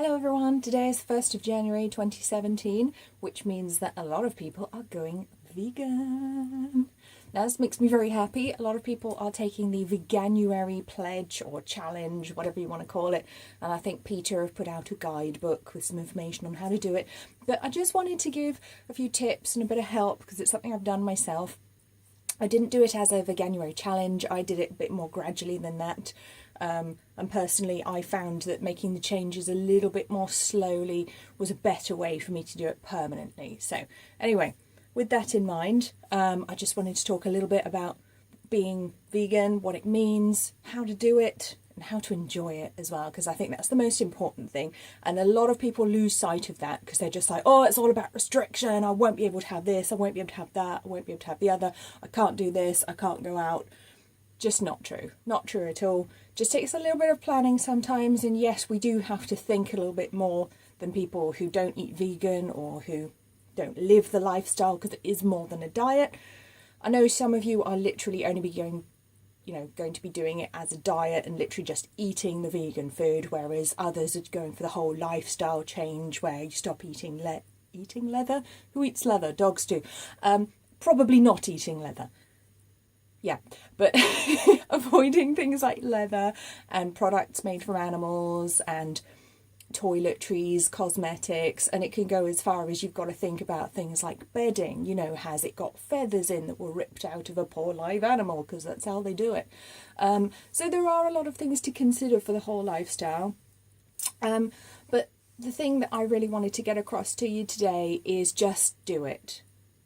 Hello everyone, today is 1st of January 2017, which means that a lot of people are going vegan. Now this makes me very happy. A lot of people are taking the Veganuary pledge or challenge, whatever you want to call it, and I think Peter have put out a guidebook with some information on how to do it. But I just wanted to give a few tips and a bit of help because it's something I've done myself. I didn't do it as a Veganuary challenge, I did it a bit more gradually than that. And personally, I found that making the changes a little bit more slowly was a better way for me to do it permanently. So anyway, with that in mind, I just wanted to talk a little bit about being vegan, what it means, how to do it, and how to enjoy it as well, because I think that's the most important thing. And a lot of people lose sight of that because they're just like, oh, it's all about restriction. I won't be able to have this. I won't be able to have that. I won't be able to have the other. I can't do this. I can't go out. Just not true. Not true at all. Just takes a little bit of planning sometimes. And yes, we do have to think a little bit more than people who don't eat vegan or who don't live the lifestyle, because it is more than a diet. I know some of you are literally only going to be doing it as a diet and literally just eating the vegan food, whereas others are going for the whole lifestyle change where you stop eating leather. Who eats leather? Dogs do. Probably not eating leather. Yeah, but avoiding things like leather and products made from animals and toiletries, cosmetics, and it can go as far as you've got to think about things like bedding. You know, has it got feathers in that were ripped out of a poor live animal, because that's how they do it. So there are a lot of things to consider for the whole lifestyle. But the thing that I really wanted to get across to you today is just do it.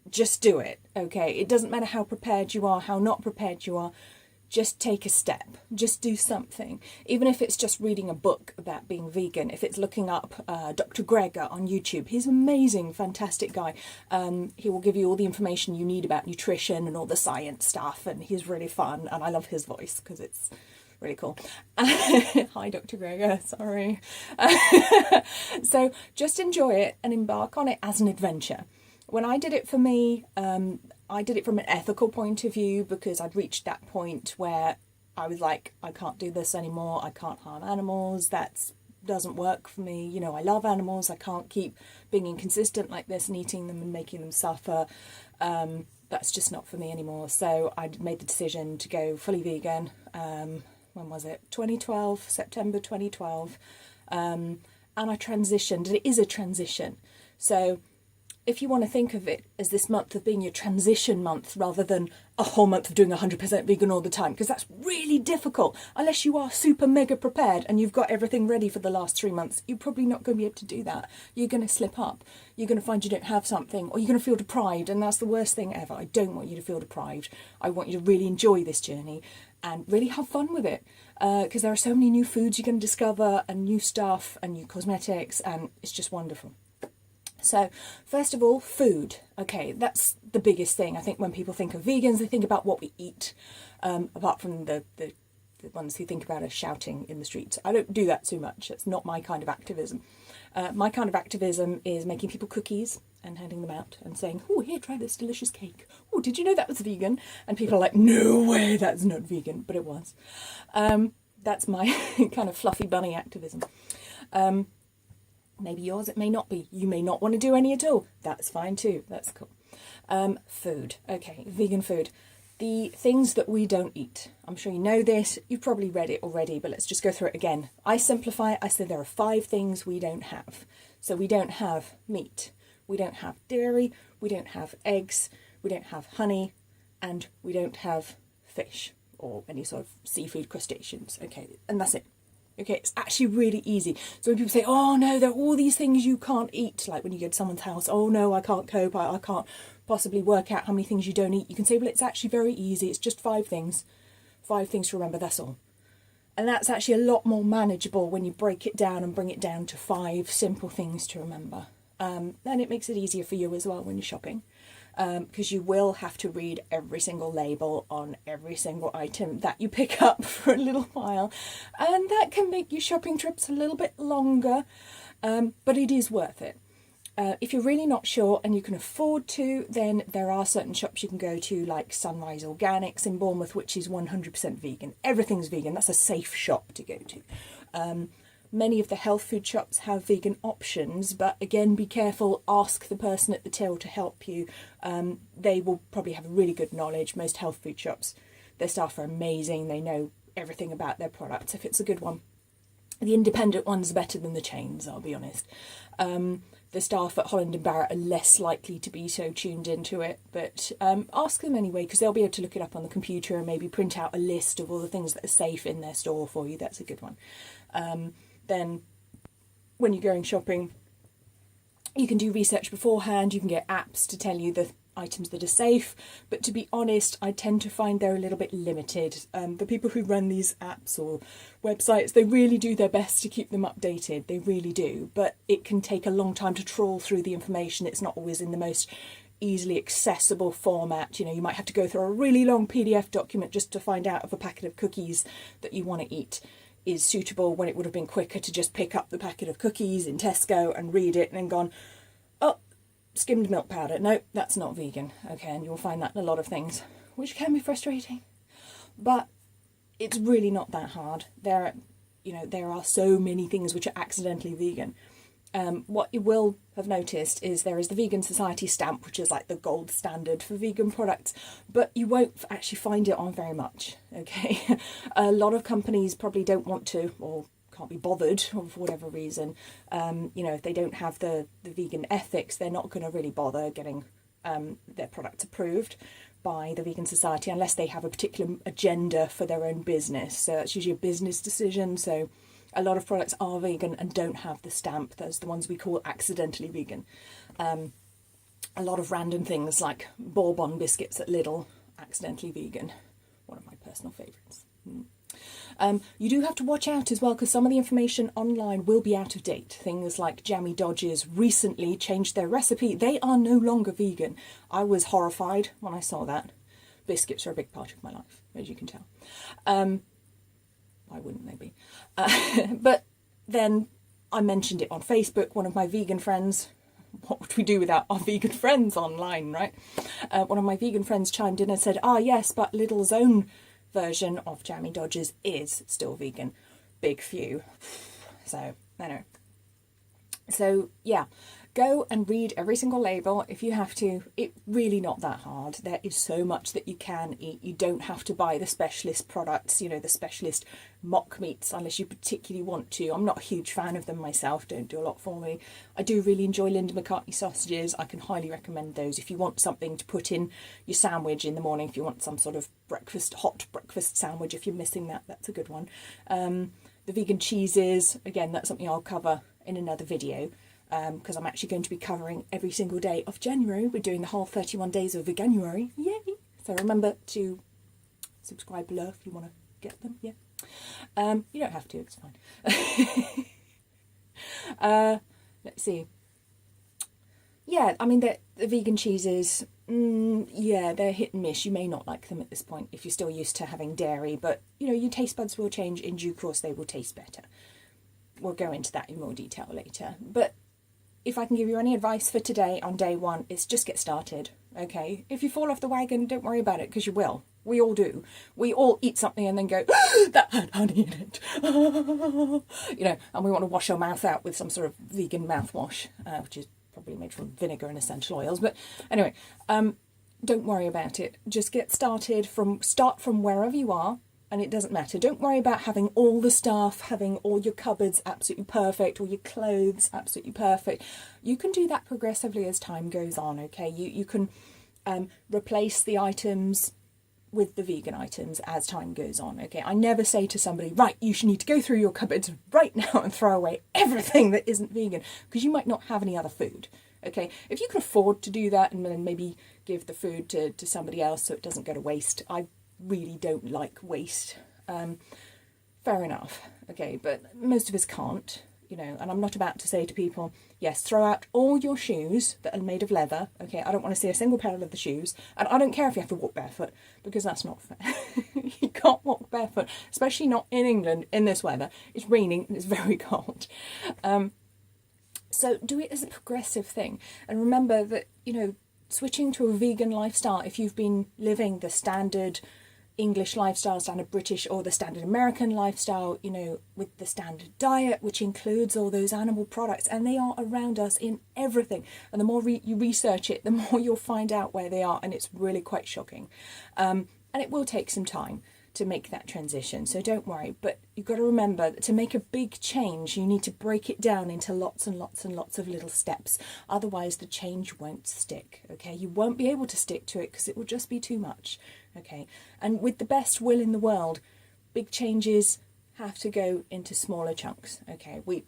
Just do it, okay? It doesn't matter how prepared you are, how not prepared you are. Just take a step. Just do something. Even if it's just reading a book about being vegan, if it's looking up Dr. Berger on YouTube. He's an amazing, fantastic guy. He will give you all the information you need about nutrition and all the science stuff, and he's really fun, and I love his voice because it's really cool. Hi, Dr. Berger, sorry. So just enjoy it and embark on it as an adventure. When I did it for me, I did it from an ethical point of view because I'd reached that point where I was like, I can't do this anymore. I can't harm animals. That doesn't work for me. You know, I love animals. I can't keep being inconsistent like this and eating them and making them suffer. That's just not for me anymore. So I made the decision to go fully vegan. When was it? 2012, September 2012. And I transitioned. It is a transition. So if you want to think of it as this month of being your transition month rather than a whole month of doing 100% vegan all the time, because that's really difficult. Unless you are super mega prepared and you've got everything ready for the last 3 months, you're probably not going to be able to do that. You're going to slip up. You're going to find you don't have something, or you're going to feel deprived, and that's the worst thing ever. I don't want you to feel deprived. I want you to really enjoy this journey and really have fun with it, because there are so many new foods you're going to discover and new stuff and new cosmetics, and it's just wonderful. So, first of all, food. Okay, that's the biggest thing. I think when people think of vegans, they think about what we eat, apart from the ones who think about us shouting in the streets. I don't do that too much. It's not my kind of activism. My kind of activism is making people cookies and handing them out and saying, oh, here, try this delicious cake. Oh, did you know that was vegan? And people are like, no way, that's not vegan, but it was. That's my kind of fluffy bunny activism. Maybe yours, it may not be. You may not want to do any at all. That's fine too. That's cool. Food. Okay, vegan food. The things that we don't eat. I'm sure you know this. You've probably read it already, but let's just go through it again. I simplify it. I say there are 5 things we don't have. So we don't have meat. We don't have dairy. We don't have eggs. We don't have honey. And we don't have fish or any sort of seafood, crustaceans. Okay, and that's it. Okay, it's actually really easy. So when people say, oh no, there are all these things you can't eat, like when you go to someone's house, oh no, I can't cope, I can't possibly work out how many things you don't eat. You can say, well, it's actually very easy. It's just 5 things. 5 things to remember, that's all. And that's actually a lot more manageable when you break it down and bring it down to 5 simple things to remember. Then it makes it easier for you as well when you're shopping. Because you will have to read every single label on every single item that you pick up for a little while, and that can make your shopping trips a little bit longer, but it is worth it. If you're really not sure and you can afford to, then there are certain shops you can go to, like Sunrise Organics in Bournemouth, which is 100% vegan. Everything's vegan. That's a safe shop to go to. Many of the health food shops have vegan options, but again, be careful, ask the person at the till to help you. They will probably have really good knowledge. Most health food shops, their staff are amazing, they know everything about their products if it's a good one. The independent ones are better than the chains, I'll be honest. The staff at Holland & Barrett are less likely to be so tuned into it, but ask them anyway, because they'll be able to look it up on the computer and maybe print out a list of all the things that are safe in their store for you. That's a good one. Then when you're going shopping, you can do research beforehand, you can get apps to tell you the items that are safe, but to be honest, I tend to find they're a little bit limited. The people who run these apps or websites, they really do their best to keep them updated, they really do, but it can take a long time to trawl through the information. It's not always in the most easily accessible format. You know, you might have to go through a really long PDF document just to find out if a packet of cookies that you want to eat is suitable, when it would have been quicker to just pick up the packet of cookies in Tesco and read it and then gone, oh, skimmed milk powder, no, that's not vegan. Okay, and you'll find that in a lot of things, which can be frustrating, but it's really not that hard. There are so many things which are accidentally vegan. What you will have noticed is there is the Vegan Society stamp, which is like the gold standard for vegan products, but you won't actually find it on very much, okay? A lot of companies probably don't want to, or can't be bothered, or for whatever reason. If they don't have the vegan ethics, they're not going to really bother getting their products approved by the Vegan Society unless they have a particular agenda for their own business. So that's usually a business decision. So a lot of products are vegan and don't have the stamp. Those are the ones we call accidentally vegan. A lot of random things like Bourbon biscuits at Lidl, accidentally vegan. One of my personal favourites. You do have to watch out as well, because some of the information online will be out of date. Things like Jammy Dodges recently changed their recipe. They are no longer vegan. I was horrified when I saw that. Biscuits are a big part of my life, as you can tell. Why wouldn't they be? But then I mentioned it on Facebook. One of my vegan friends, what would we do without our vegan friends online, right? One of my vegan friends chimed in and said, yes, but Lidl's own version of Jammy Dodgers is still vegan. Big few. So, I know. So, yeah, go and read every single label if you have to. It's really not that hard. There is so much that you can eat. You don't have to buy the specialist products, the specialist mock meats, unless you particularly want to. I'm not a huge fan of them myself, don't do a lot for me. I do really enjoy Linda McCartney sausages. I can highly recommend those if you want something to put in your sandwich in the morning, if you want some sort of hot breakfast sandwich, if you're missing that, that's a good one. The vegan cheeses, again, that's something I'll cover in another video, because I'm actually going to be covering every single day of January. We're doing the whole 31 days of Veganuary. Yay! So remember to subscribe below if you want to get them. Yeah. You don't have to, it's fine. Let's see. Yeah, I mean, the vegan cheeses, they're hit and miss. You may not like them at this point if you're still used to having dairy, but, your taste buds will change. In due course, they will taste better. We'll go into that in more detail later. But if I can give you any advice for today on day one, it's just get started, okay? If you fall off the wagon, don't worry about it, because you will. We all do. We all eat something and then go, that had honey in it. And we want to wash our mouth out with some sort of vegan mouthwash, which is probably made from vinegar and essential oils. But anyway, don't worry about it. Just get started. Start from wherever you are, and it doesn't matter. Don't worry about having all the stuff, having all your cupboards absolutely perfect, all your clothes absolutely perfect. You can do that progressively as time goes on, okay? You can replace the items with the vegan items as time goes on, okay? I never say to somebody, right, you should need to go through your cupboards right now and throw away everything that isn't vegan, because you might not have any other food, okay? If you can afford to do that and then maybe give the food to somebody else so it doesn't go to waste. I really don't like waste. Fair enough, okay, but most of us can't, and I'm not about to say to people, yes, throw out all your shoes that are made of leather, okay? I don't want to see a single pair of leather shoes, and I don't care if you have to walk barefoot, because that's not fair. You can't walk barefoot, especially not in England in this weather. It's raining and it's very cold. So do it as a progressive thing, and remember that, switching to a vegan lifestyle, if you've been living the standard English lifestyle, standard British, or the standard American lifestyle, you know, with the standard diet, which includes all those animal products, and they are around us in everything. And the more you research it, the more you'll find out where they are, and it's really quite shocking. And it will take some time to make that transition, so don't worry. But you've got to remember that to make a big change, you need to break it down into lots and lots and lots of little steps. Otherwise, the change won't stick, okay? You won't be able to stick to it because it will just be too much, okay? And with the best will in the world, big changes have to go into smaller chunks, okay? We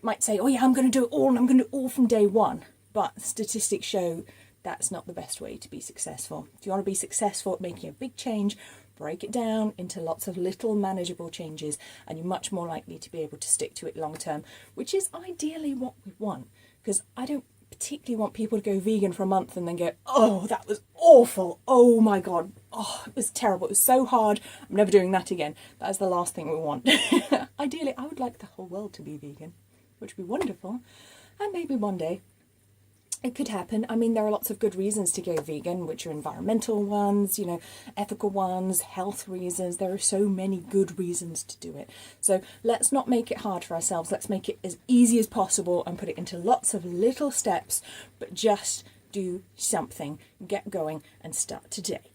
might say, oh yeah, I'm going to do it all, and I'm going to do it all from day one. But statistics show that's not the best way to be successful. If you want to be successful at making a big change, break it down into lots of little manageable changes, and you're much more likely to be able to stick to it long term, which is ideally what we want. Because I don't particularly want people to go vegan for a month and then go, oh, that was awful, oh my god, oh, it was terrible, it was so hard, I'm never doing that again. That is the last thing we want. Ideally, I would like the whole world to be vegan, which would be wonderful, and maybe one day it could happen. I mean, there are lots of good reasons to go vegan, which are environmental ones, you know, ethical ones, health reasons. There are so many good reasons to do it. So let's not make it hard for ourselves. Let's make it as easy as possible and put it into lots of little steps, but just do something, get going and start today.